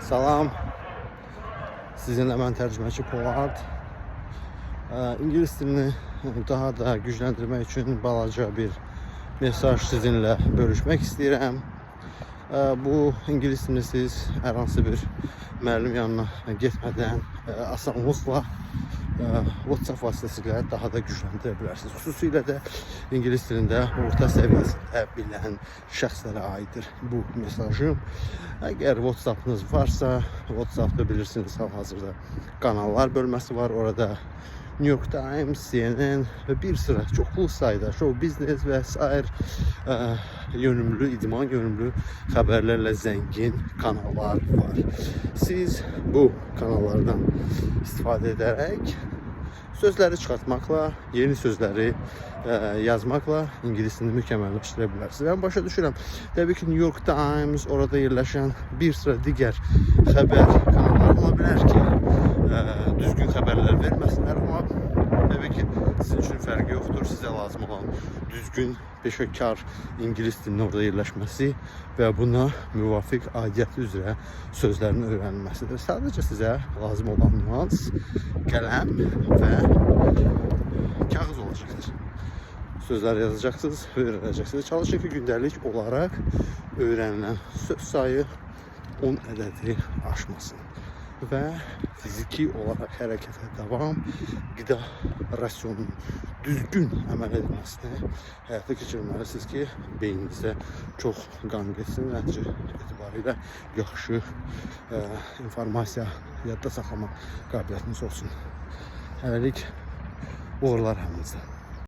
Salam, sizinlə mən tərcüməçi Polad. İngilis dilini daha da gücləndirmək üçün balaca bir mesaj sizinlə bölüşmək istəyirəm. Bu ingilis dilini siz hər hansı bir müəllim yanına getmədən asanlıqla WhatsApp vasitəsilə daha da gücləndirə bilərsiniz. Xüsusilə də ingilis dilində orta səviyyəsində bilən şəxslərə aiddir bu mesajım. Əgər WhatsApp'ınız varsa, WhatsApp'da bilirsiniz hal-hazırda kanallar bölməsi var. Orada New York Times, CNN ve bir sıra çoxlu sayda show business və sair yönümlü, idman yönümlü xəbərlərlə zəngin kanallar var. Siz bu kanallardan istifadə edərək sözləri çıxartmaqla, yeni sözləri yazmaqla ingilis dilini mükəmməlləşdirə bilərsiniz. Ben başa düşürəm. Təbii ki, New York Times, orada yerləşən bir sıra digər xəbər kanalları ola bilər ki, düzgün xəbərlər verməsinlər, amma təbii ki, sizin üçün fərqi yoxdur. Sizə lazım olan düzgün, peşəkar ingilis dilinin orada yerləşməsi və buna müvafiq aidiyyəti üzrə sözlərin öyrənilməsidir. Sadəcə sizə lazım olan nüans qələm və kağız olacaqdır. Sözler yazacaksınız, öğreneceksiniz. Çalışın ki, gündəlik olarak öğrenilen söz sayı 10 ədədi aşmasın. Və fiziki olarak hərəkətə davam, qida rasyonunun düzgün əməl edilməsini həyata keçirməlisiniz ki, beyninizdə çox qan getsin, nəticə etibarilə yaxşı informasiya yadda saxlama qabiliyyətiniz olsun. Hələlik uğurlar hamınıza.